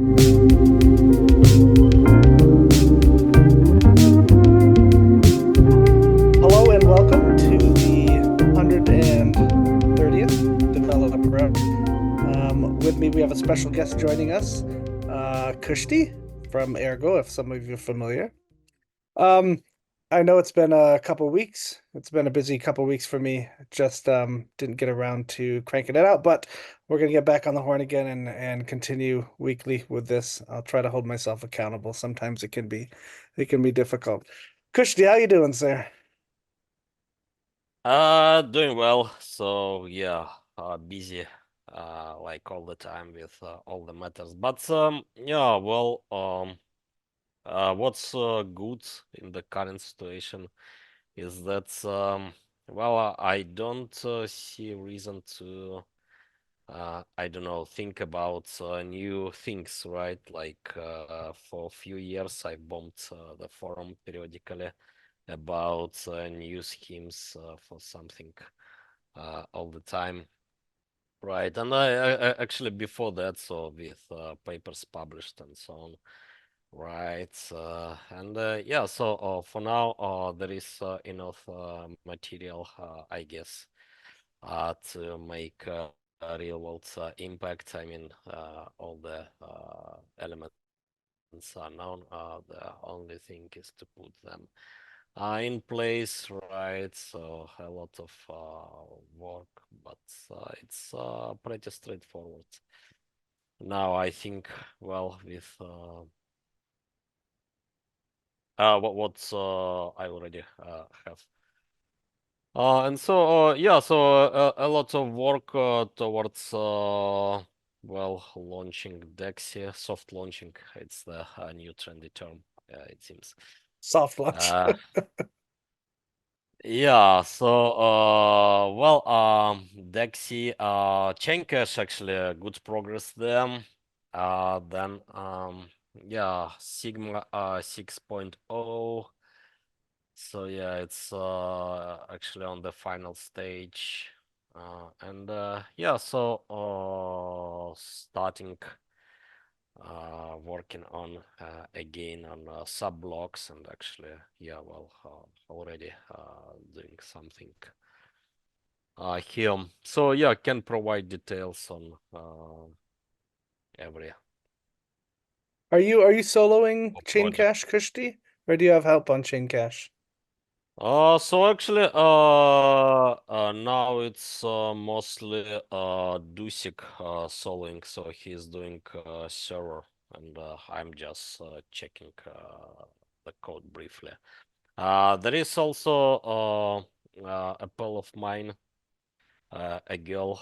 Hello and welcome to the 130th Developer Up. With me, we have a special guest joining us, Kushti from Ergo, if some of you are familiar. Um, I know it's been a couple weeks. It's been a busy couple weeks for me. Just didn't get around to cranking it out, but we're gonna get back on the horn again and continue weekly with this. I'll try to hold myself accountable. Sometimes it can be difficult. Kushti, how you doing, sir? Doing well. So yeah, busy, like all the time with all the matters. But yeah, well, what's good in the current situation is that well, I don't see reason to I don't know, think about new things, right? Like for a few years, I bombed the forum periodically about new schemes for something all the time. Right, and I actually before that, so with papers published and so on, right? And yeah, so for now, there is enough material, I guess, to make a real world impact. I mean, all the elements are known. The only thing is to put them in place, right? So a lot of work, but it's pretty straightforward. Now I think, well, with what I already have. And so yeah, so a lot of work towards well, launching Dexia, soft launching. It's the new trendy term, it seems. Soft launch. Uh, Yeah, so well, Dexy, chain cache actually good progress there. Then yeah, Sigma 6.0. So yeah, it's actually on the final stage. And yeah, so starting working on again on sub blocks and actually yeah, well, already doing something here. So yeah, can provide details on every Are you soloing Chain project. Cache, Kushti? Or do you have help on Chain Cache? So actually, now it's mostly Dusik soloing, so he's doing server, and I'm just checking the code briefly. There is also a pal of mine, a girl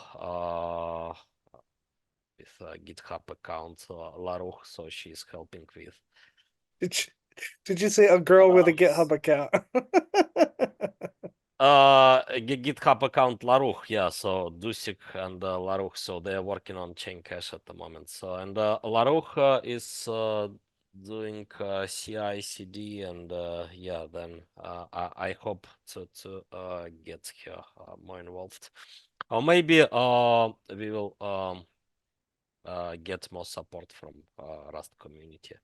with a GitHub account, Laruch, so she's helping with. Did you, did you say a girl with a GitHub account? GitHub account Laruch, yeah. So Dusik and Laruch, so they're working on chain cache at the moment. So and Laruch is doing CI/CD, and yeah, then I hope to get her more involved, or maybe we will get more support from Rust community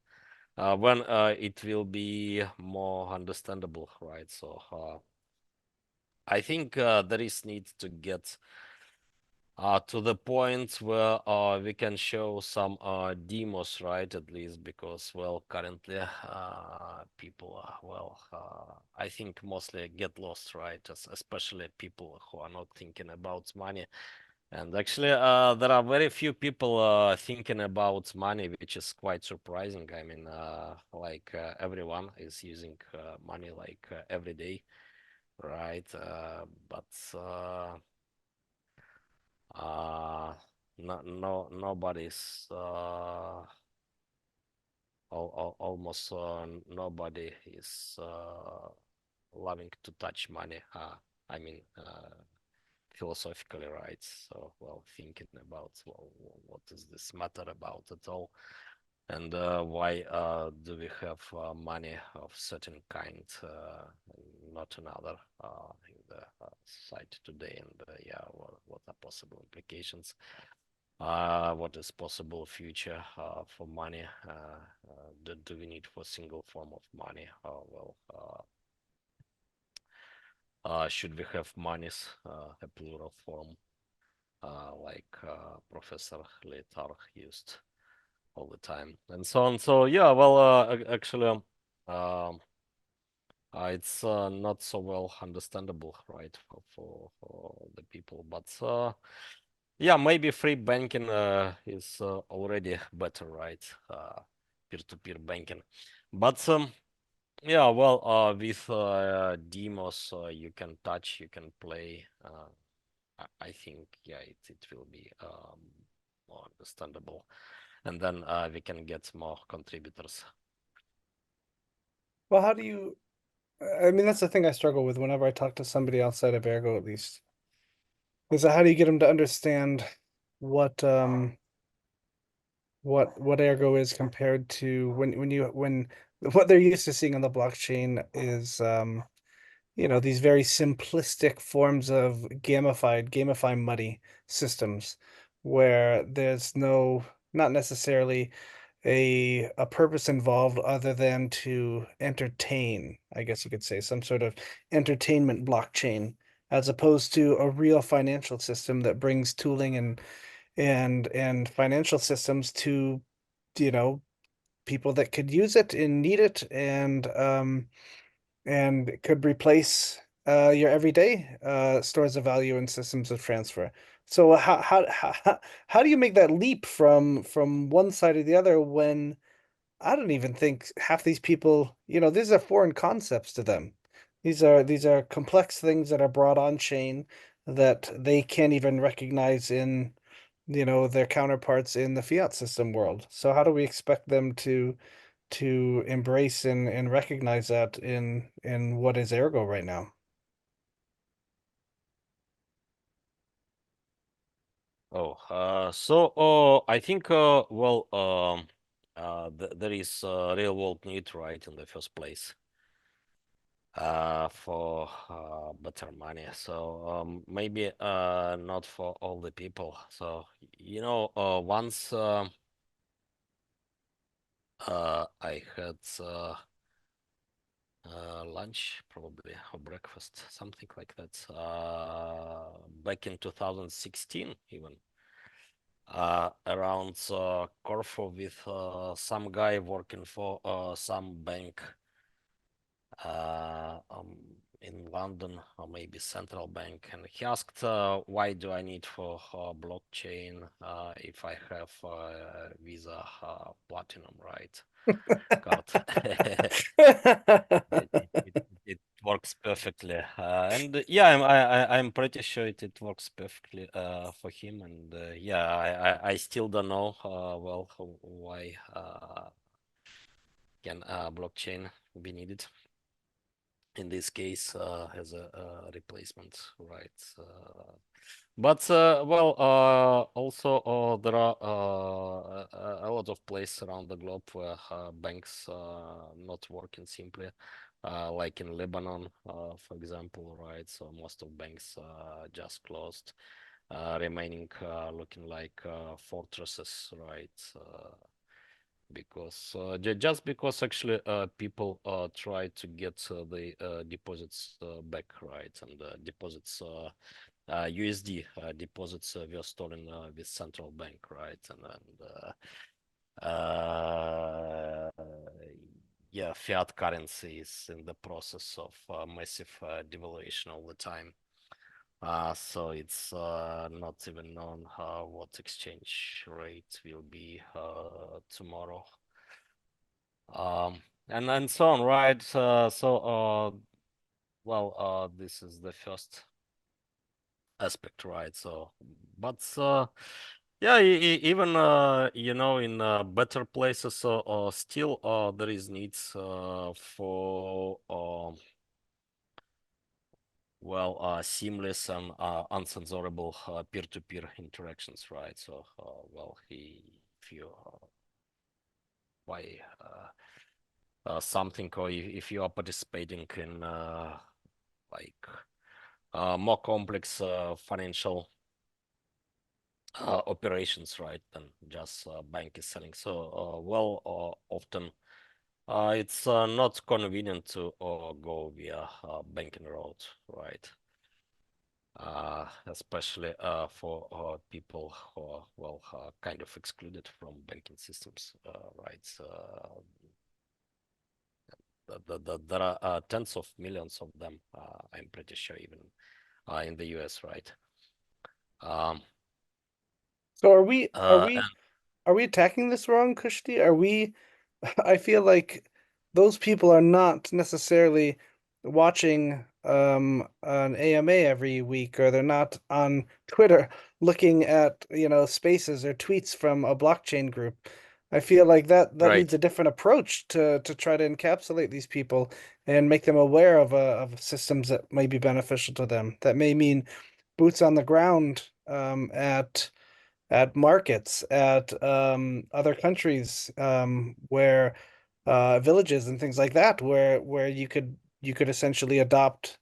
when it will be more understandable, right? So I think there is need to get to the point where we can show some demos, right? At least because, well, currently people, well, I think mostly get lost, right? Especially people who are not thinking about money. And actually, there are very few people thinking about money, which is quite surprising. I mean, like everyone is using money like every day, right? But uh, nobody's almost nobody is loving to touch money. I mean, philosophically, right? So, well, thinking about, well, what is this matter about at all? And why do we have money of certain kind, not another in the site today? And yeah, what are possible implications? what is possible future for money? Do we need for single form of money? Should we have monies, a plural form, like Professor Leitar used all the time, and so on. So yeah, well, actually, it's not so well understandable, right, for the people, but yeah, maybe free banking is already better, right? Peer-to-peer banking, but yeah, well, with demos, you can touch, you can play. I think, yeah, it will be more understandable, and then we can get more contributors. Well, how do you? I mean, that's the thing I struggle with whenever I talk to somebody outside of Ergo, at least, is that how do you get them to understand what what Ergo is compared to when what they're used to seeing on the blockchain is you know, these very simplistic forms of gamify money systems where there's not necessarily a purpose involved other than to entertain, I guess you could say, some sort of entertainment blockchain, as opposed to a real financial system that brings tooling and financial systems to, you know, people that could use it and need it and it could replace your everyday stores of value and systems of transfer. So how do you make that leap from one side to the other when I don't even think half these people, you know, these are foreign concepts to them. These are complex things that are brought on chain that they can't even recognize in, you know, their counterparts in the fiat system world. So how do we expect them to embrace and recognize that in what is Ergo right now? I think, well, there is real world need, right, in the first place, for better money. So maybe not for all the people. So you know, once I had lunch, probably, or breakfast, something like that, back in 2016, even. Around Corfu with some guy working for some bank in London, or maybe central bank, and he asked, why do I need for blockchain if I have Visa Platinum, right, card? It works perfectly, and yeah, I'm pretty sure it works perfectly for him, and yeah, I still don't know well why can blockchain be needed in this case as a replacement, right? But well, also there are a lot of places around the globe where banks not working simply, like in Lebanon, for example, right? So most of banks just closed, remaining looking like fortresses, right? Because just because actually people try to get the deposits back, right? And deposits USD deposits were stolen with central bank, right? And yeah, fiat currency is in the process of massive devaluation all the time. So it's not even known what exchange rate will be tomorrow. And so on, right? Well, this is the first aspect, right? So, but yeah, even you know, in better places, still there is needs for well, seamless and uncensorable peer-to-peer interactions, right? So, well, if you buy something, or if you are participating in like more complex financial operations, right, than just bank is selling. So, often it's not convenient to go via banking route, right? Especially for people who are, well, kind of excluded from banking systems, right? There are tens of millions of them, I'm pretty sure, even in the US, right? Um, So are we are we and are we attacking this wrong, Kushti? Are we I feel like those people are not necessarily watching an AMA every week, or they're not on Twitter looking at, spaces or tweets from a blockchain group. I feel like that right. needs a different approach to try to encapsulate these people and make them aware of systems that may be beneficial to them. That may mean boots on the ground at markets, at other countries, where villages and things like that, where you could essentially adopt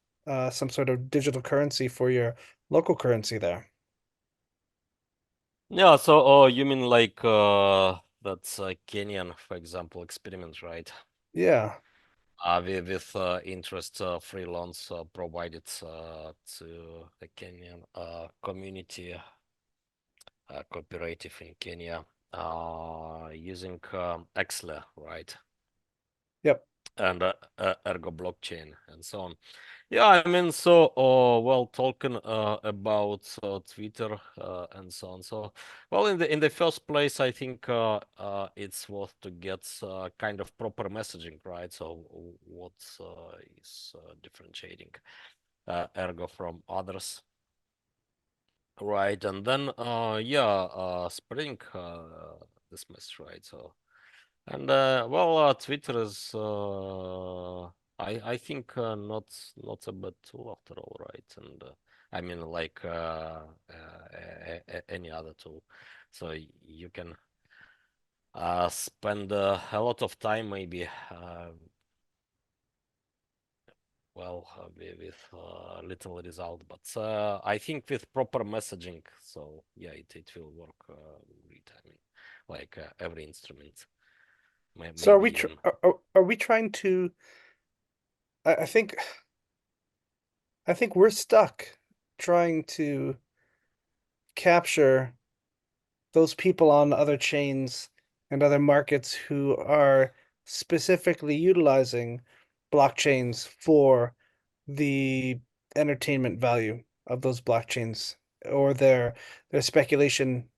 some sort of digital currency for your local currency there. Yeah, so you mean like that's Kenyan, for example, experiment, right? Yeah. With interest free loans provided to the Kenyan community cooperative in Kenya using Exler, right? Yep. And Ergo blockchain and so on. Yeah, I mean, so well, talking about Twitter and so on. So, well, in the first place, I think it's worth to get kind of proper messaging, right? So, what is differentiating Ergo from others, right? And then, yeah, spreading this message, right? So. And well, Twitter is, I think, not a bad tool after all, right? And I mean, like any other tool, so you can spend a lot of time, maybe, well, with little result, but I think with proper messaging, so yeah, it will work great. I mean, like every instrument, So maybe even. are we trying to? I, I think I think we're stuck trying to capture those people on other chains and other markets who are specifically utilizing blockchains for the entertainment value of those blockchains, or their speculation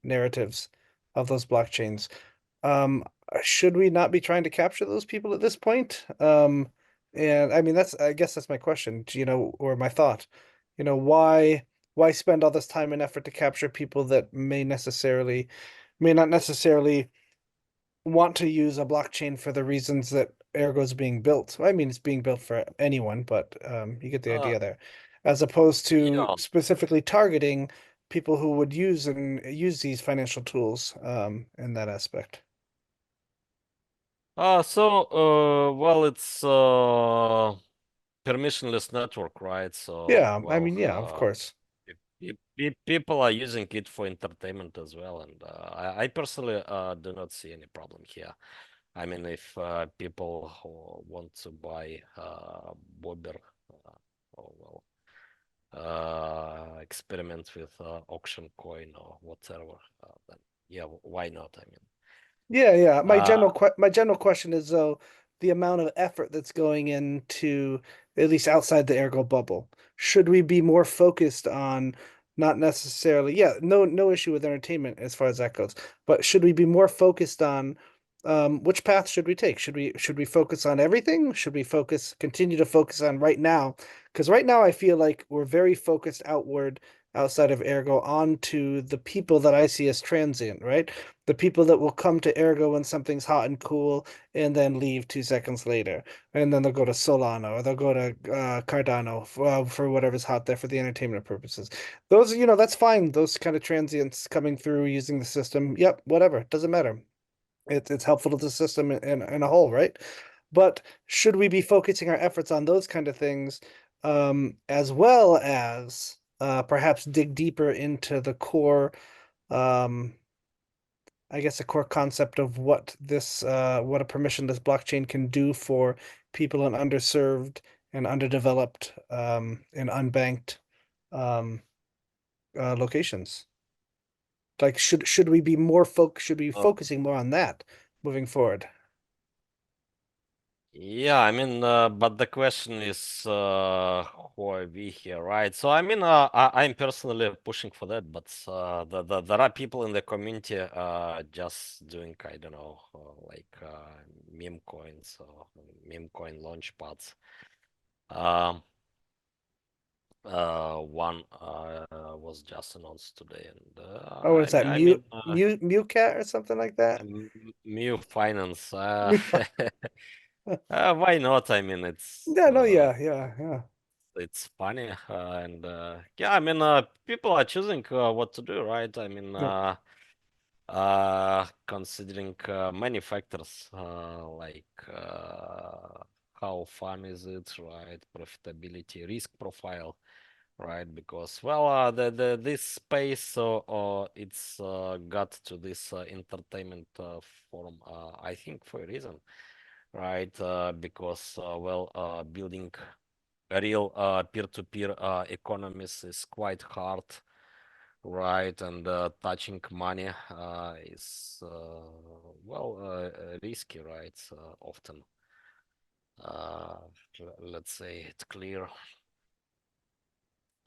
narratives of those blockchains. Um, should we not be trying to capture those people at this point? And I mean, I guess that's my question, or my thought. Why spend all this time and effort to capture people that may not necessarily want to use a blockchain for the reasons that Ergo is being built? I mean, it's being built for anyone, but you get the Uh, idea there. As opposed to yeah. specifically targeting people who would use these financial tools in that aspect. Well, it's permissionless network, right? So, Yeah, I well, mean, yeah, of course. people are using it for entertainment as well, and I personally do not see any problem here. I mean, if people who want to buy Bobber, or well, experiment with auction coin or whatever, then yeah, why not? I mean, Yeah. uh, My general question is, though, the amount of effort that's going into, at least outside the Ergo bubble. Should we be more focused on, not necessarily, yeah, no issue with entertainment as far as that goes, but should we be more focused on which path should we take? Should we focus on everything? Should we continue to focus on right now? Because right now I feel like we're very focused outward outside of Ergo onto the people that I see as transient, right? The people that will come to Ergo when something's hot and cool and then leave 2 seconds later. And then they'll go to Solana, or they'll go to Cardano for whatever's hot there for the entertainment purposes. Those, that's fine. Those kind of transients coming through using the system. Yep, whatever. Doesn't matter. It's helpful to the system in a whole, right? But should we be focusing our efforts on those kind of things, as well as perhaps dig deeper into the core, um, I guess a core concept of what a permissionless blockchain can do for people in underserved and underdeveloped, and unbanked, um, locations. Like, should we be should we be Uh, focusing more on that moving forward? yeah, I mean, but the question is, who are we here, right? So, I mean, I'm personally pushing for that, but there are people in the community just doing, I don't know, like meme coins or meme coin launch pads. Um, one was just announced today, and Oh, is that I mean, Cat or something like that? Mew Finance. Why not? I mean, Yeah, no, yeah, yeah, yeah. it's funny, and yeah, I mean, people are choosing what to do, right? I mean, Yep. considering many factors, like how fun is it, right? Profitability, risk profile, right? Because well, the this space, so it's got to this entertainment form, I think for a reason, right? Because well, building a real peer-to-peer economies is quite hard, right? And touching money is well risky, right? Often, uh, let's say it's clear.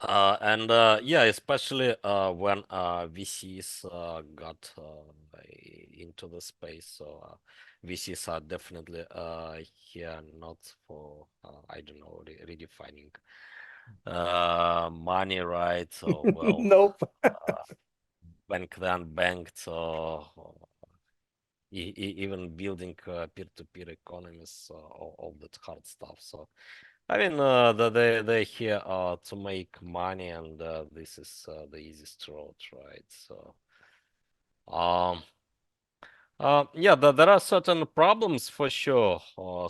And yeah, especially when VCs got into the space. So VCs are definitely here not for I don't know redefining money, right? So well, Nope. bank then banked. So even building peer-to-peer economies, all that hard stuff. So I mean, they're here to make money, and this is the easiest route, right? So, um, yeah, there are certain problems for sure. Uh,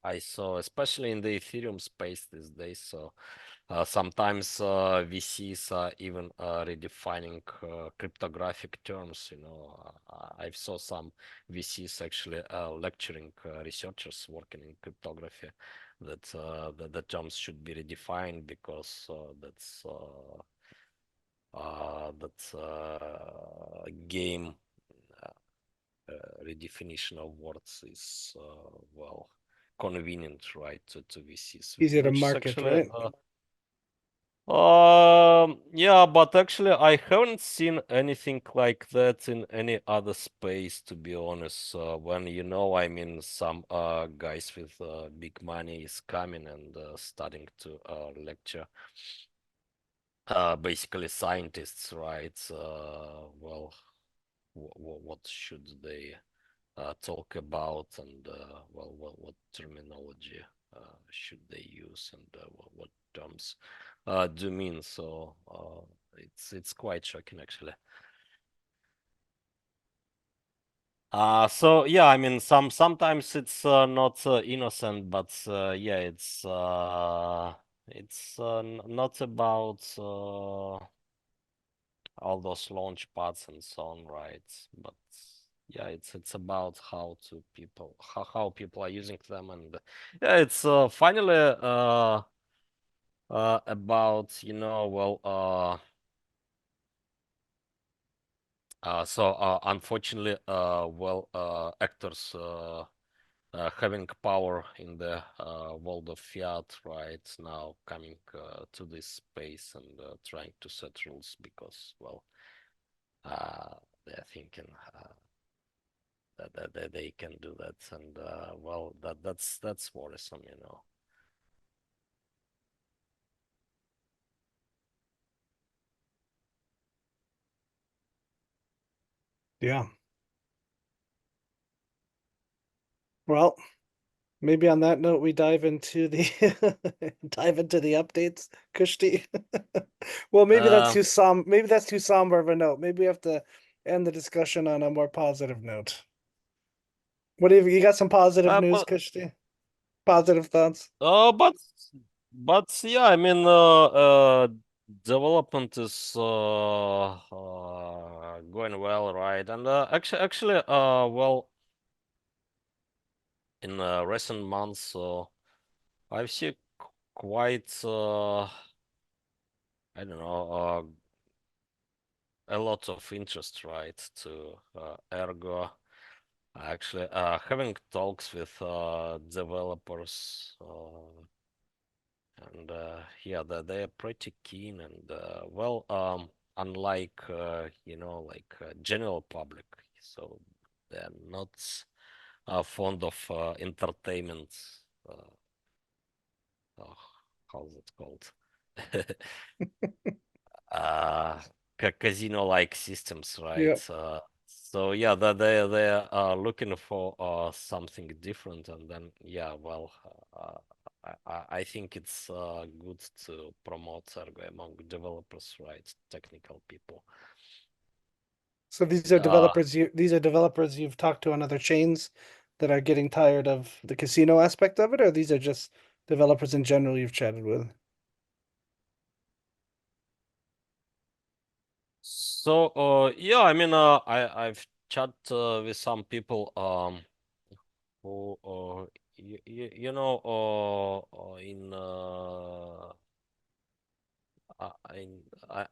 I saw, especially in the Ethereum space these days. So, sometimes VCs are even redefining cryptographic terms. You know, I saw some VCs actually lecturing researchers working in cryptography that the terms should be redefined because that's game redefinition of words is well convenient, right, to VCs, Easier to which is market, actually right? yeah, but actually, I haven't seen anything like that in any other space, to be honest. When you know, I mean, some guys with big money is coming and starting to lecture, basically scientists, right? Well, what should they talk about, and well, what terminology should they use, and what terms do mean. So it's quite shocking actually. So yeah, I mean, sometimes it's not innocent, but yeah, it's not about all those launch pads and so on, right? But yeah, it's about how people are using them, and yeah, it's finally about well so unfortunately well actors having power in the world of fiat right now coming to this space and trying to set rules because well they're thinking that they can do that, and well, that's worrisome, you know. Yeah. Well, maybe on that note, we dive into the dive into the updates, Kushti. Well, maybe that's Uh, too maybe that's too somber of a note. Maybe we have to end the discussion on a more positive note. What do you got some positive news, but Kushti? Positive thoughts? but But yeah, I mean, development is going well, right? And well, in recent months, I've seen quite, I don't know, a lot of interest, right, to Ergo. Actually, having talks with developers, and yeah, they're pretty keen, and well, unlike like general public, so they're not fond of entertainment. Uh, oh, how's it called? uh Casino-like systems, right? Yeah. So yeah, they're looking for something different, and then yeah, well, I think it's good to promote Ergo among developers, right? Technical people. So these are Uh, developers you've talked to on other chains that are getting tired of the casino aspect of it, or these are just developers in general you've chatted with? so yeah, I mean, I've chat with some people who you know in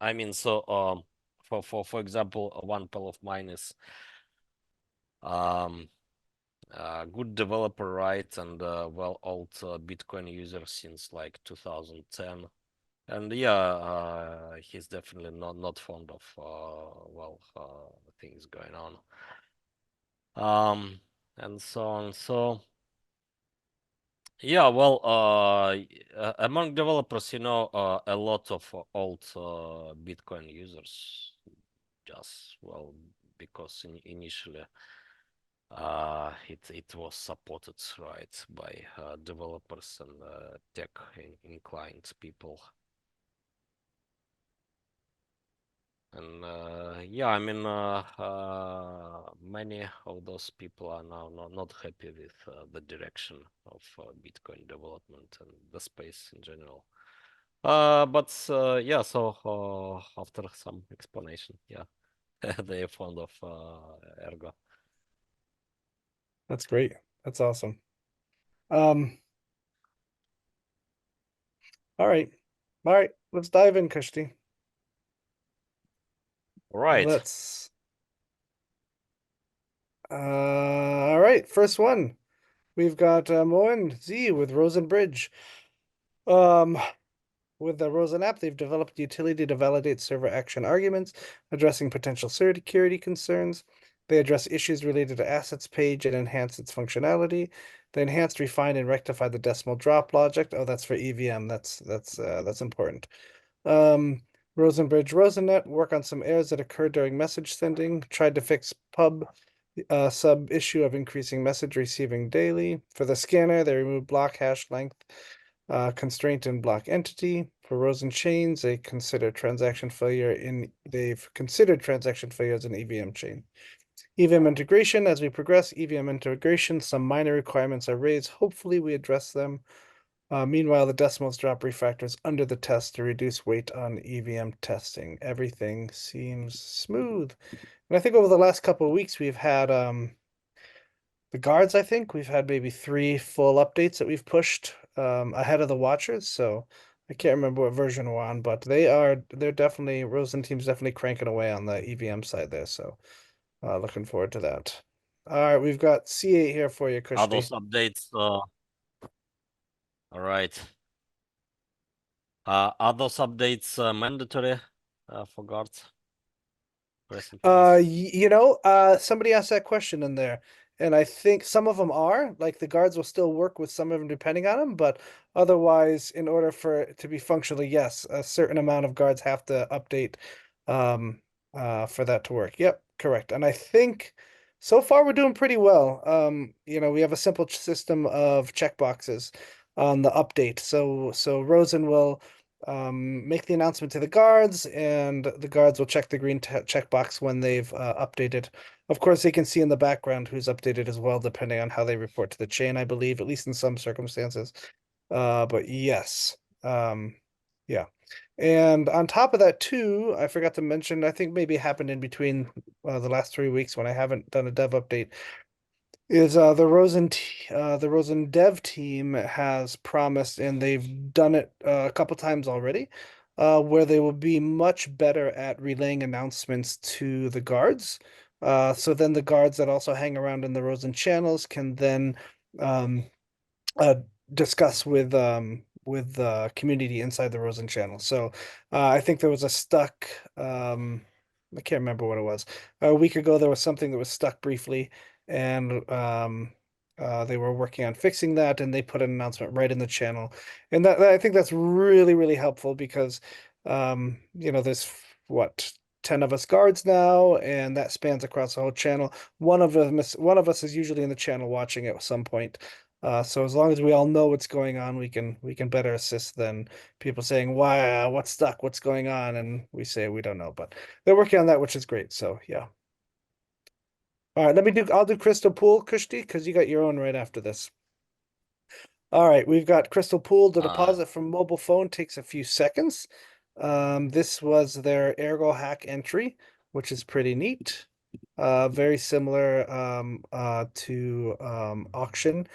I mean, so for example, one pal of mine is um a good developer, right? And well, old Bitcoin user since like 2010. And yeah, he's definitely not fond of well, things going on. And so on. So yeah, well, among developers, a lot of old Bitcoin users just, well, because initially it was supported, right, by developers and tech inclined people. And yeah, I mean, many of those people are now not happy with the direction of Bitcoin development and the space in general. But yeah, so after some explanation, yeah, they are fond of Ergo. That's great. That's awesome. Um, all right. All right, let's dive in, Kushti. Right. Let's all right, first one. We've got Moen Z with Rosen Bridge. Um, with the Rosen app, they've developed a utility to validate server action arguments, addressing potential security concerns. They address issues related to assets page and enhance its functionality. They enhanced, refined, and rectified the decimal drop logic. Oh, that's for EVM. That's important. Um, Rosenbridge, Rosenet work on some errors that occurred during message sending. Tried to fix pub sub issue of increasing message receiving daily. For the scanner, they removed block hash length constraint in block entity. For Rosen chains, they've considered transaction failure as an EVM chain. EVM integration, as we progress, EVM integration, some minor requirements are raised. Hopefully, we address them. Meanwhile, the decimals drop refactors under the test to reduce weight on EVM testing. Everything seems smooth. And I think over the last couple of weeks, we've had the guards, I think we've had maybe 3 full updates that we've pushed ahead of the watchers. So I can't remember what version we're on, but they're definitely Rosen team's definitely cranking away on the EVM side there. So looking forward to that. All right, we've got C8 here for you, Are Kushti. those updates? All right. Are those updates mandatory for guards? Recent ones? Somebody asked that question in there, and I think some of them are, like the guards will still work with some of them depending on them, but otherwise, in order for it to be functional, yes, a certain amount of guards have to update um for that to work. Yep, correct. And I think so far we're doing pretty well. We have a simple system of checkboxes on the update. So Rosen will make the announcement to the guards, and the guards will check the green checkbox when they've updated. Of course, they can see in the background who's updated as well, depending on how they report to the chain, I believe, at least in some circumstances. But yes. Yeah. And on top of that too, I forgot to mention, I think maybe it happened in between the last 3 weeks when I haven't done a dev update, is the Rosen dev team has promised, and they've done it a couple times already, where they will be much better at relaying announcements to the guards. So then the guards that also hang around in the Rosen channels can then um, uh, discuss with the community inside the Rosen channel. So I think there was a stuck I can't remember what it was. A week ago there was something that was stuck briefly, and they were working on fixing that, and they put an announcement right in the channel. And I think that's really, really helpful because there's what 10 of us guards now, and that spans across the whole channel. One of us is usually in the channel watching at some point. So as long as we all know what's going on, we can better assist than people saying, "Why, what's stuck? What's going on?" And we say we don't know, but they're working on that, which is great. So yeah. All right, I'll do Crystal Pool, Kushti, because you got your own right after this. All right, we've got Crystal Pool. The Uh, deposit from mobile phone takes a few seconds. This was their Ergo hack entry, which is pretty neat. Very similar to auction.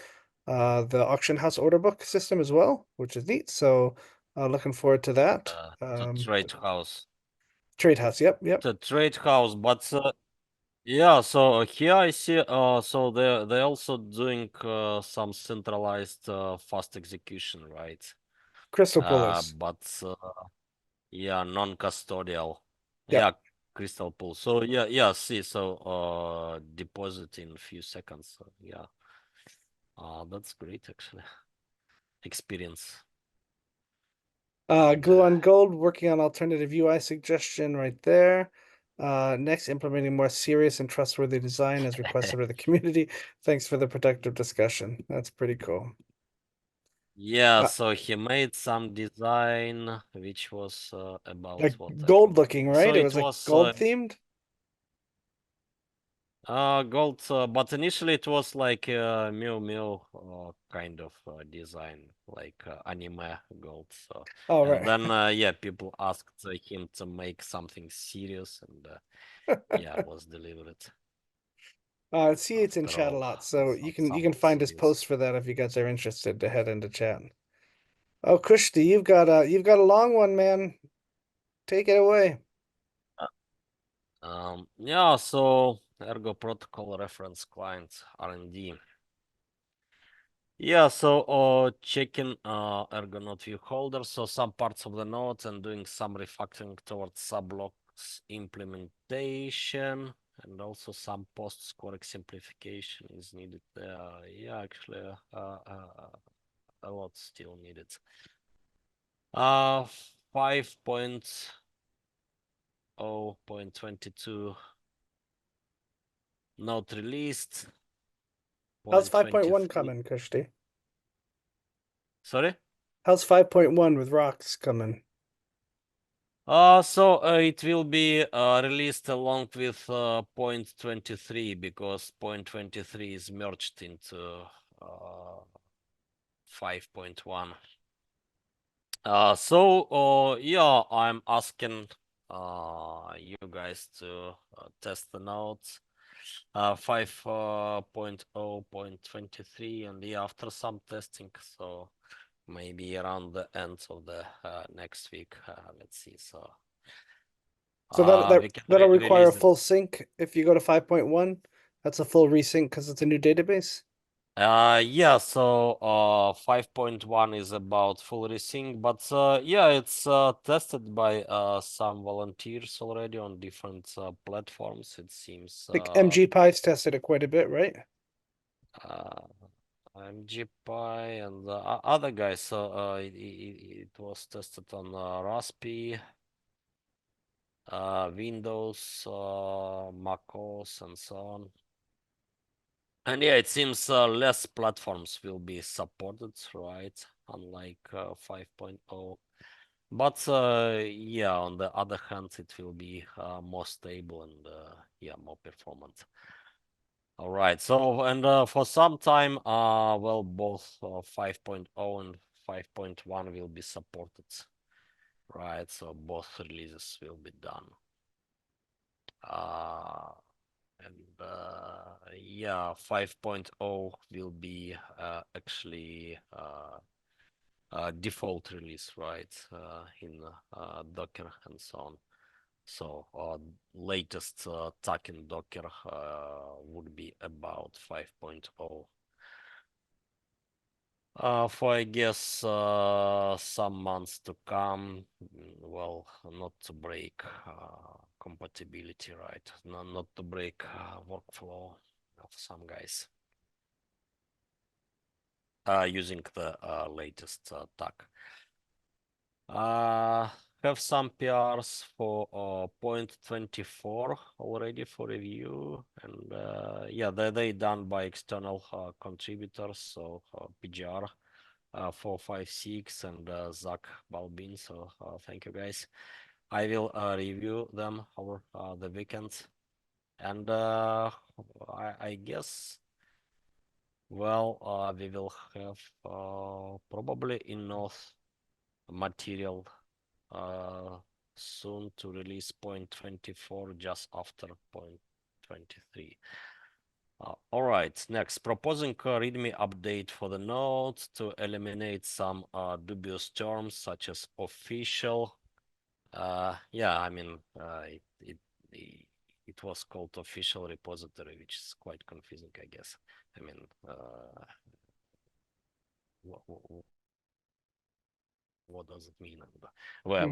The auction house order book system as well, which is neat. So looking forward to that. the trade house. Trade house, yep, yep. The trade house, but yeah, so here I see so they're also doing some centralized fast execution, right? Crystal pullers. But yeah, non-custodial. Yep. Yeah, crystal pool. So yeah, see, so deposit in a few seconds. So, yeah. That's great actually. Experience. And Glue on Gold, working on alternative UI suggestion right there. Next, implementing more serious and trustworthy design as requested by the community. Thanks for the productive discussion. That's pretty cool. yeah, Uh, so he made some design which was about like what I gold can looking, remember. So right? It it was like was gold themed. gold, but initially it was like Mew Mew kind of design, like anime gold. So, Oh, and right. then yeah, people asked him to make something serious, and yeah, was delivered See, it's in after chat a all. lot, so you can Somewhat find his serious. post for that if you guys are interested to head into chat. Oh, Kushti, you've got a long one, man. Take it away. Yeah, so Ergo protocol reference client R&D. Yeah, so checking Ergo node view holder, so some parts of the nodes and doing some refactoring towards subblocks implementation, and also some post-scoring simplification is needed. Yeah, actually, a lot still needed. 5.0.22 node released. How's 5.1 0.23. coming, Kushti? Sorry? How's 5.1 with rocks coming? So it will be released along with 0.23 because 0.23 is merged into 5.1. So yeah, I'm asking you guys to test the nodes 5.0.23, and yeah, after some testing, so maybe around the end of the next week, let's see. So So that that we can that'll require a release it. full sync if you go to 5.1. That's a full resync because it's a new database. Yeah, so 5.1 is about full resync, but yeah, it's tested by some volunteers already on different platforms. It seems I think MGPy's tested it quite a bit, right? uh, MGPy and other guys. So it was tested on Raspi, Windows, macOS, and so on. And yeah, it seems less platforms will be supported, right? Unlike 5.0. But yeah, on the other hand, it will be more stable and yeah, more performant. All right. So, and for some time, well, both 5.0 and 5.1 will be supported, right? So both releases will be done. Yeah, 5.0 will be actually default release, right? In Docker and so on. So latest tag in Docker would be about 5.0. For I guess some months to come, well, not to break compatibility, right? Not to break workflow of some guys using the latest tag. Have some PRs for 0.24 already for review, and yeah, they done by external contributors, so PGR 456 and Zach Balbin. So thank you guys. I will review them over the weekend, and I guess, well, we will have probably enough material soon to release 0.24 just after 0.23. All right, next, proposing a README update for the node to eliminate some dubious terms such as official. Yeah, I mean, it was called official repository, which is quite confusing, I guess. I mean, what does it mean? And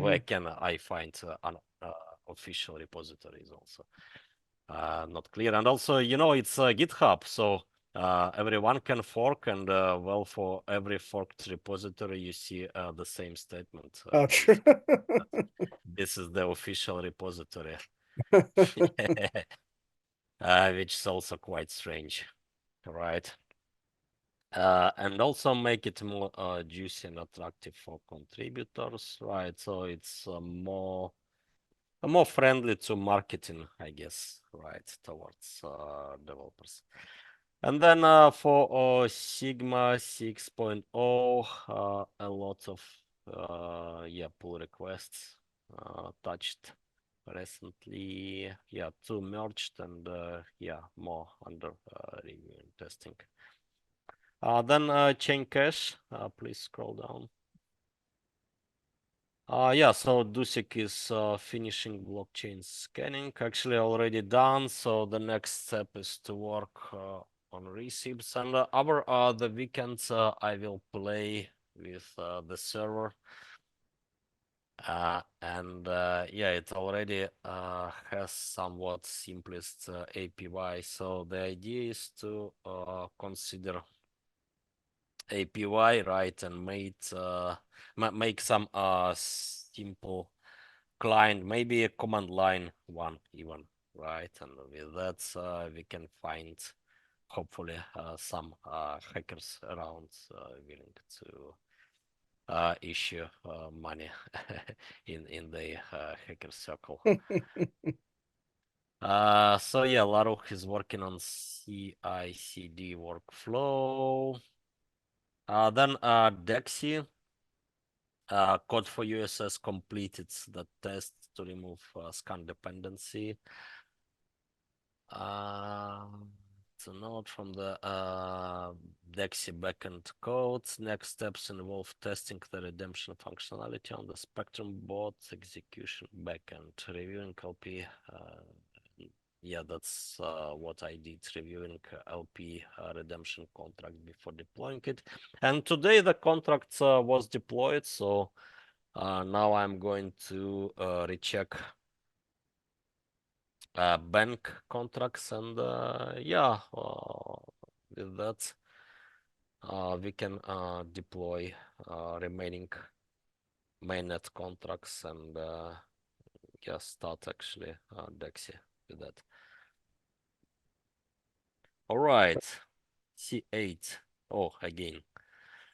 where can I find official repositories also? Not clear. And also, you know, it's GitHub, so everyone can fork, and well, for every forked repository, you see the same statement. Oh, true. This is the official repository, which is also quite strange, right? And also make it more juicy and attractive for contributors, right? So it's more friendly to marketing, I guess, right, towards developers. And then for Sigma 6.0, a lot of yeah, pull requests touched recently. Yeah, 2 merged, and yeah, more under review and testing. Then chain cache, please scroll down. Yeah, so Dusik is finishing blockchain scanning, actually already done. So the next step is to work on receipts, and over the weekends I will play with the server. And yeah, it already has somewhat simplest API. So the idea is to consider API, right, and make some simple client, maybe a command line one even, right? And with that, we can find hopefully some hackers around willing to issue money in the hacker circle. So yeah, Laruch is working on CI/CD workflow. Then Dexy, code for USS completed the test to remove scan dependency. It's a note from the Dexy backend code. Next steps involve testing the redemption functionality on the Spectrum bot execution backend, reviewing LP. Yeah, that's what I did, reviewing LP redemption contract before deploying it. And today the contract was deployed, so now I'm going to recheck bank contracts, and yeah, with that we can deploy remaining mainnet contracts, and yeah, start actually Dexy with that. All right, C8. Oh, again.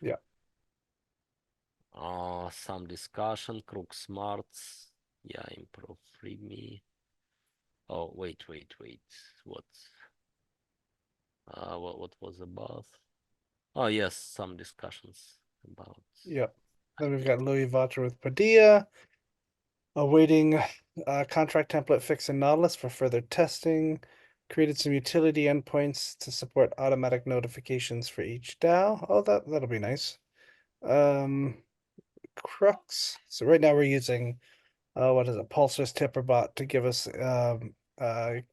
Yeah. Some discussion. Crux smarts. Yeah, improve readme. Oh, wait. What? What was above? Oh, yes, some discussions. about. Yep. Then we've got Luivatra with Paideia, awaiting contract template fix in Nautilus for further testing. Created some utility endpoints to support automatic notifications for each DAO. Oh, that'll be nice. Crux. So right now we're using what is it, Pulsar's Tipper bot to give us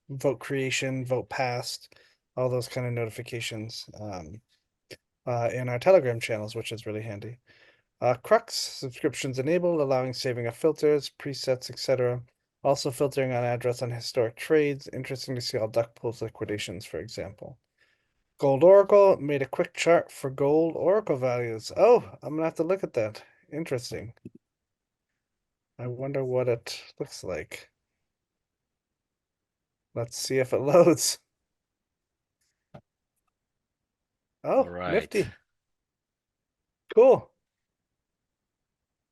vote creation, vote passed, all those kind of notifications in our Telegram channels, which is really handy. Crux, subscriptions enabled, allowing saving of filters, presets, etc. Also filtering on address on historic trades. Interesting to see all duck pools liquidations, for example. GoldOracle made a quick chart for gold Oracle values. Oh, I'm gonna have to look at that. Interesting. I wonder what it looks like. Let's see if it loads. All Oh, right. nifty. Cool.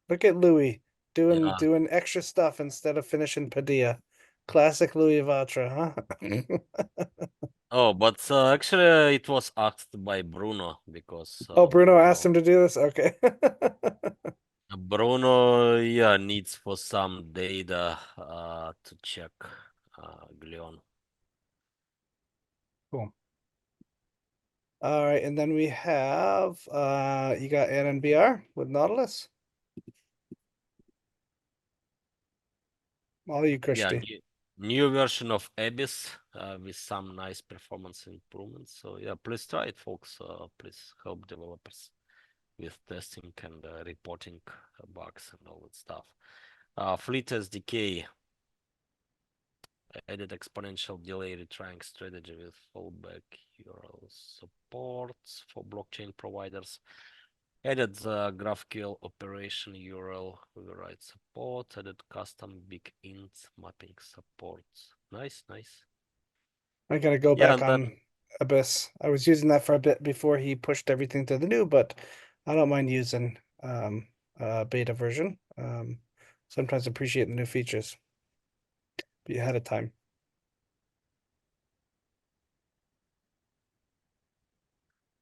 Look at Louis doing Yeah. doing extra stuff instead of finishing Padilla. Classic Luivatra, huh? Oh, but actually, it was asked by Bruno because Oh, Bruno asked him to do this? Okay. Bruno, yeah, needs for some data to check Gleon. Cool. All right, and then we have you got NNBR with Nautilus. All you, Yeah, Kushti. new version of Abyss with some nice performance improvements. So yeah, please try it, folks. Please help developers with testing and reporting bugs and all that stuff. FleetSDK added exponential delay retrying strategy with fallback URL support for blockchain providers. Added the GraphQL operation URL override support. Added custom big int mapping support. Nice, nice. I gotta go Yeah, back and then on Abyss. I was using that for a bit before he pushed everything to the new, but I don't mind using beta version. Sometimes appreciate the new features. Be ahead of time.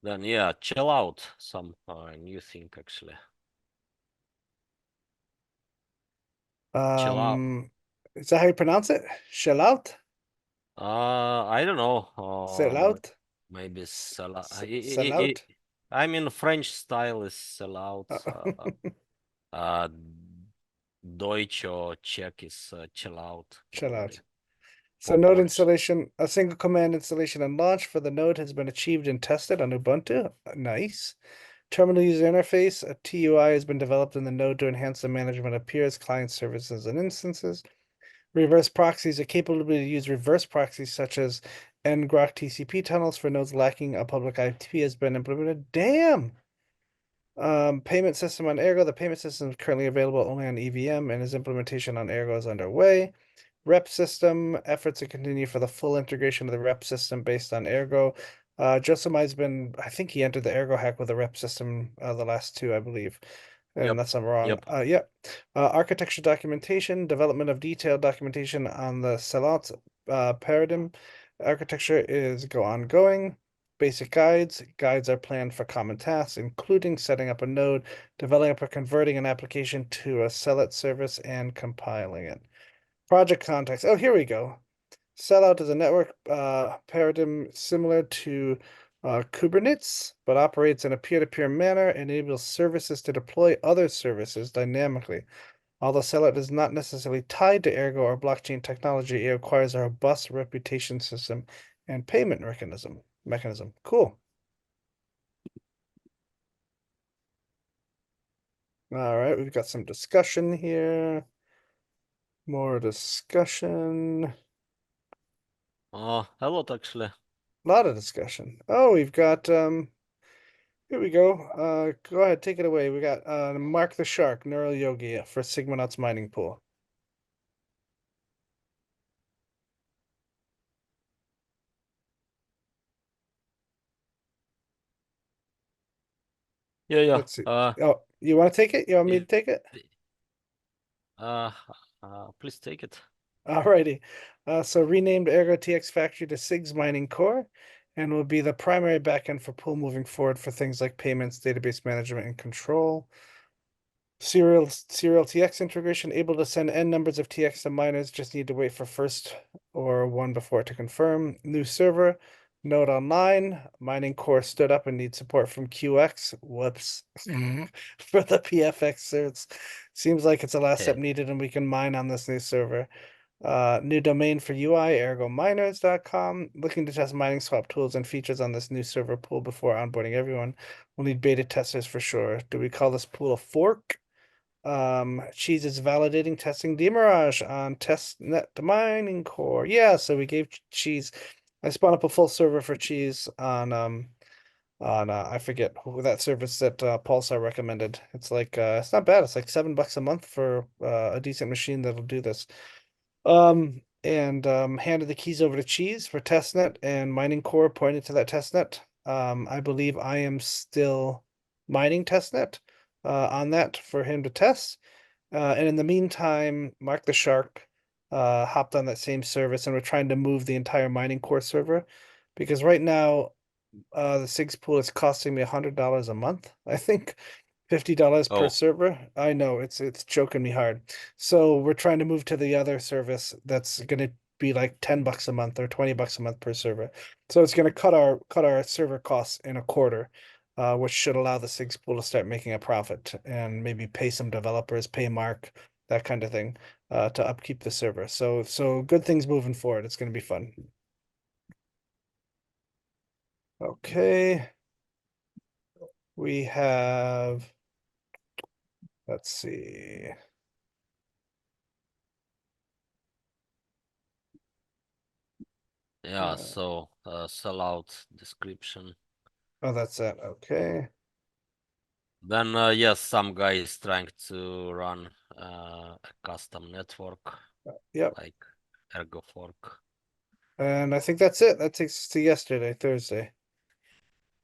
yeah, Celaut. Some new thing actually. Celaut. Is that how you pronounce it? Celaut? I don't know. Celaut? Maybe Celaut. Celaut? I mean, French style is Celaut. Oh. Uh, Deutsch or Czech is Celaut, Celaut. probably. So node Polish. installation, a single command installation and launch for the node has been achieved and tested on Ubuntu. Nice. Terminal user interface, a TUI has been developed in the node to enhance the management of peers, client services, and instances. Reverse proxies, a capability to use reverse proxies such as ngrok TCP tunnels for nodes lacking a public IP has been implemented. Damn! Payment system on Ergo. The payment system is currently available only on EVM and its implementation on Ergo is underway. Rep system efforts to continue for the full integration of the rep system based on Ergo. Jossemii has been, I think he entered the Ergo hack with the rep system, the last two, I believe. And Yep. unless I'm wrong. Yep. Yep. Architecture documentation, development of detailed documentation on the Celaut paradigm. Architecture is ongoing. Basic guides. Guides are planned for common tasks, including setting up a node, developing or converting an application to a Celaut service, and compiling it. Project context. Oh, here we go. Celaut is a network paradigm similar to Kubernetes, but operates in a peer-to-peer manner and enables services to deploy other services dynamically. Although Celaut is not necessarily tied to Ergo or blockchain technology, it requires a robust reputation system and payment mechanism. Cool. All right, we've got some discussion here. More discussion. A lot actually. A lot of discussion. Oh, we've got here we go. Go ahead, take it away. We got Mark the Shark, Neural Yogi for Sigmanauts mining pool. Yeah, yeah. Let's see. Oh, you want to take it? You want me to If, take it? uh, please take it. Alrighty. So renamed Ergo TX Factory to Sigs Mining Core and will be the primary backend for pool moving forward for things like payments, database management, and control. Serial TX integration, able to send n numbers of TX to miners, just need to wait for first or one before it to confirm. New server, node online, mining core stood up and needs support from QX. Whoops. For the PFX certs. Seems like it's the last step needed and we can mine on this new server. New domain for UI, ergominers.com. Looking to test mining swap tools and features on this new server pool before onboarding everyone. We'll need beta testers for sure. Do we call this pool a fork? Cheese is validating testing demirage on testnet mining core. Yeah, so we gave Cheese. I spun up a full server for Cheese on I forget who that service that Pulsar recommended. It's like it's not bad. It's like $7 a month for a decent machine that'll do this. And handed the keys over to Cheese for testnet and mining core pointed to that testnet. I believe I am still mining testnet on that for him to test. And in the meantime, Mark the Shark hopped on that same service and we're trying to move the entire mining core server because right now the Sigs pool is costing me $100 a month, I think. $50 per Oh, server. I know it's choking me hard. So we're trying to move to the other service that's gonna be like $10 a month or $20 a month per server. So it's gonna cut our server costs in a quarter, which should allow the Sigs pool to start making a profit and maybe pay some developers, pay Mark, that kind of thing, to upkeep the server. So good things moving forward. It's gonna be fun. Okay. We have, let's see. yeah, so Celaut description. Oh, that's it. Okay. Then yes, some guy is trying to run a custom network Yep. like Ergo fork. And I think that's it. That takes us to yesterday, Thursday.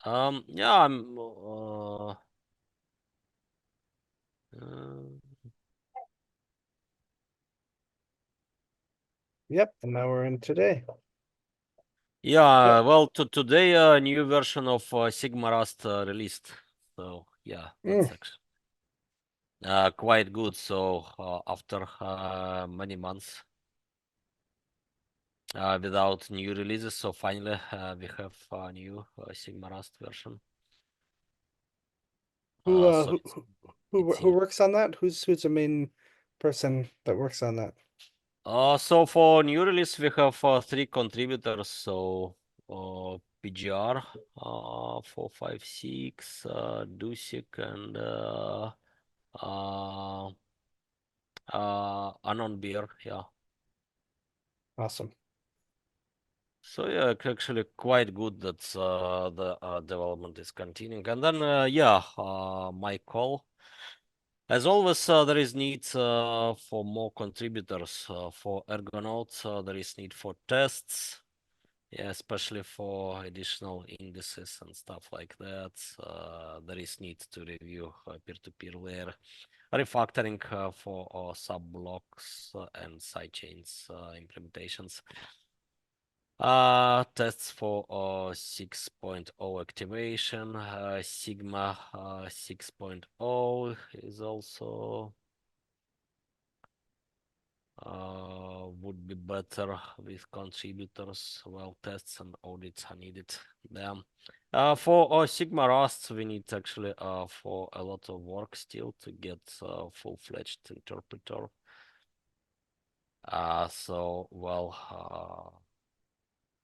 Yeah, I'm uh, Yep. And now we're in today. yeah, Yep. well, today a new version of Sigma Rust released. So yeah, Mm. that's actually quite good. So after many months without new releases, so finally we have a new Sigma Rust version. Who uh So who it's who it's who in. works on that? Who's the main person that works on that? So for new release we have three contributors. So PGR 456, Dusik, and uh Anon Beer. Yeah. Awesome. So yeah, actually quite good that the development is continuing. And then yeah, my call. As always, there is need for more contributors. For Ergonauts, there is need for tests, yeah, especially for additional indices and stuff like that. There is need to review peer-to-peer layer refactoring for sub-blocks and sidechains implementations. Tests for 6.0 activation. Sigma 6.0 is also would be better with contributors. Well, tests and audits are needed there. For Sigma Rust, we need actually for a lot of work still to get full-fledged interpreter. So well.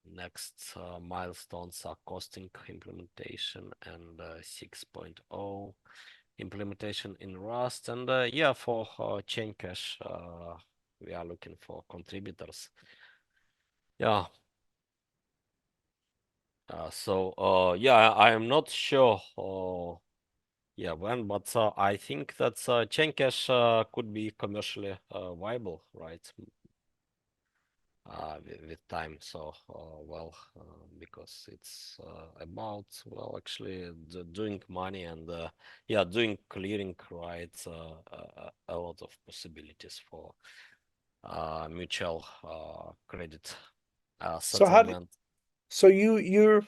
Next milestones are costing implementation and 6.0 implementation in Rust. And yeah, for chain cache, we are looking for contributors. Yeah. So yeah, I am not sure. Yeah, when, but I think that chain cache could be commercially viable, right? With time. So, well, because it's about, well, actually doing money and, yeah, doing clearing, right? A lot of possibilities for mutual credit So how do settlement. So you're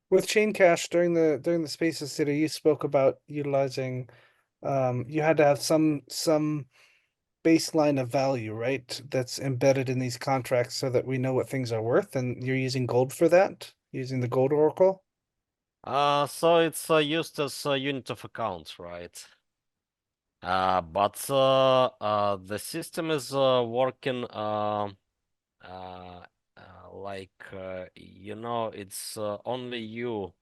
with Chain Cache during the Spaces City, you spoke about utilizing you had to have some baseline of value, right? That's embedded in these contracts so that we know what things are worth, and you're using gold for that, using the gold oracle. So it's used as a unit of account, right? But the system is working uh, like it's only you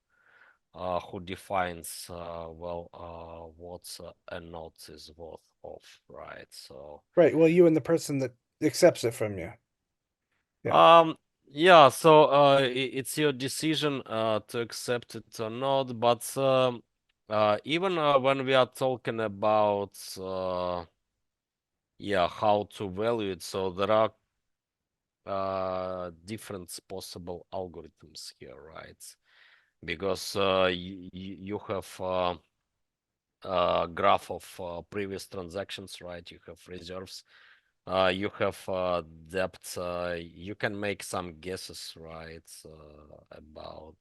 who defines what a note is worth of, right? So Right. Well, you and the person that accepts it from you. Yeah. um yeah, so it's your decision to accept it or not, but even when we are talking about how to value it, so there are different possible algorithms here, right? Because you have graph of previous transactions, right? You have reserves, you have debt. You can make some guesses, right, about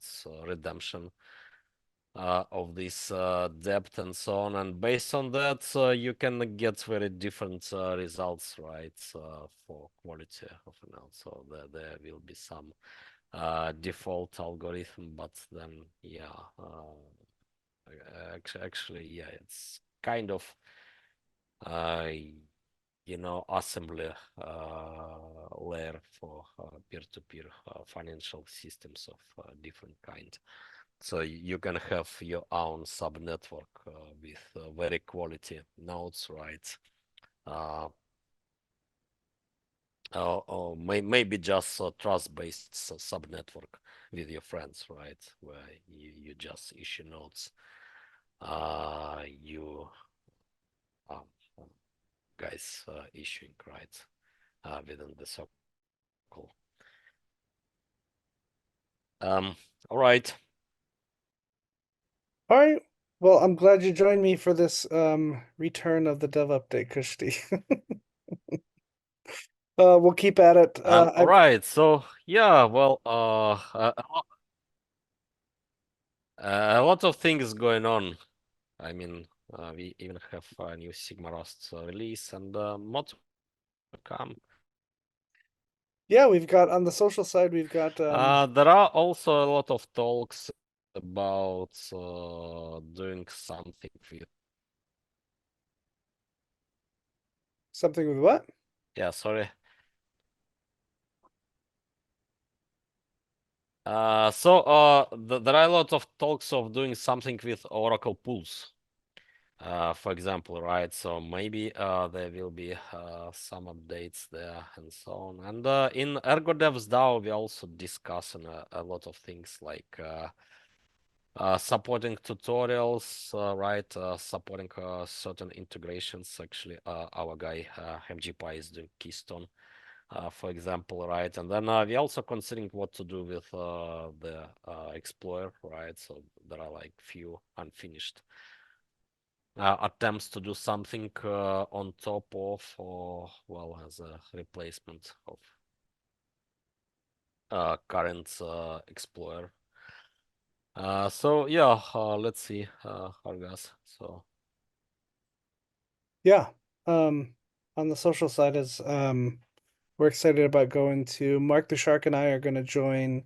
redemption of this debt and so on. And based on that, you can get very different results, right, for quality of a node. So there will be some default algorithm, but then actually, yeah, it's kind of uh, assembly layer for peer-to-peer financial systems of different kind. So you can have your own subnetwork with very quality nodes, right? Uh, or maybe just a trust-based subnetwork with your friends, right? Where you just issue nodes. You um, guys issuing, right? Within the circle. Um, all right. All right. Well, I'm glad you joined me for this return of the dev update, Kushti. We'll keep at it. All right. So yeah, well, a lot of things going on. I mean, we even have a new Sigmarust release and more to come. Yeah, we've got on the social side, we've got There are also a lot of talks about doing something with. something with what? Yeah, sorry. There are a lot of talks of doing something with Oracle pools. For example, right? So maybe there will be some updates there and so on. And in Ergo Devs DAO, we also discussing a lot of things like supporting tutorials, right? Supporting certain integrations. Actually, our guy MGPy is doing Keystone, for example, right? And then we also considering what to do with the Explorer, right? So there are like few unfinished attempts to do something on top of, or well, as a replacement of current Explorer. So yeah, let's see how it goes. So Yeah. Um, on the social side is we're excited about going to Mark the Shark and I are going to join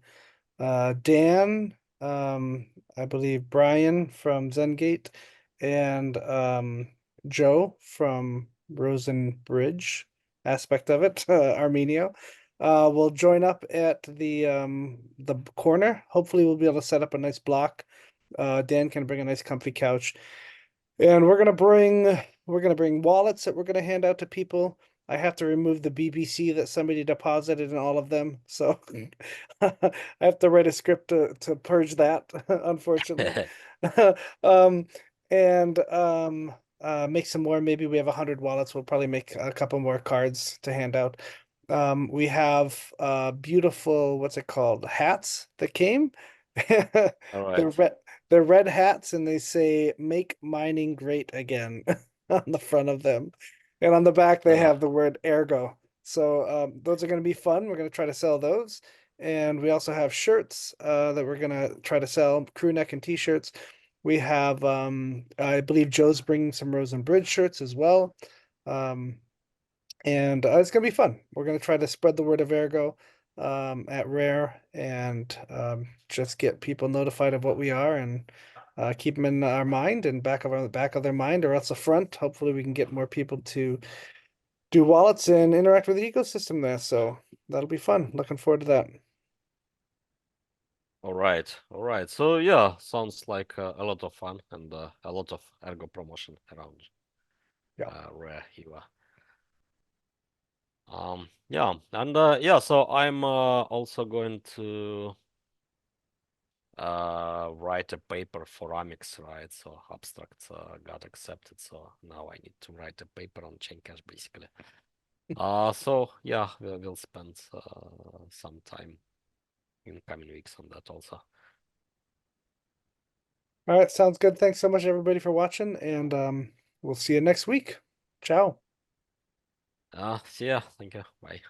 Dan, I believe Brian from Zengate, and Joe from Rosen Bridge aspect of it, Armenio. We'll join up at the corner. Hopefully we'll be able to set up a nice block. Dan can bring a nice comfy couch. And we're gonna bring wallets that we're gonna hand out to people. I have to remove the BBC that somebody deposited in all of them, so I have to write a script to purge that, unfortunately. Um, and make some more. Maybe we have 100 wallets. We'll probably make a couple more cards to hand out. We have beautiful, what's it called? Hats that came. all They're right. red, they're red hats and they say "Make mining great again" on the front of them. And on the back they Uh, have the word Ergo. So those are going to be fun. We're going to try to sell those. and we also have shirts that we're gonna try to sell, crew neck and t-shirts. We have I believe Joe's bringing some Rosen Bridge shirts as well. And it's gonna be fun. We're gonna try to spread the word of Ergo at Rare and just get people notified of what we are and keep them in our mind and back of their mind, or else the front. Hopefully, we can get more people to do wallets and interact with the ecosystem there. So that'll be fun. Looking forward to that. All right, all right. So yeah, sounds like a lot of fun and a lot of Ergo promotion around Yeah. Rare Hiva. Yeah, and yeah, so I'm also going to write a paper for Amix, right? So abstract got accepted, so now I need to write a paper on chain cash basically. So yeah, we'll spend some time in coming weeks on that also. All right, sounds good. Thanks so much, everybody, for watching, and we'll see you next week. Ciao. See ya, thank you, bye.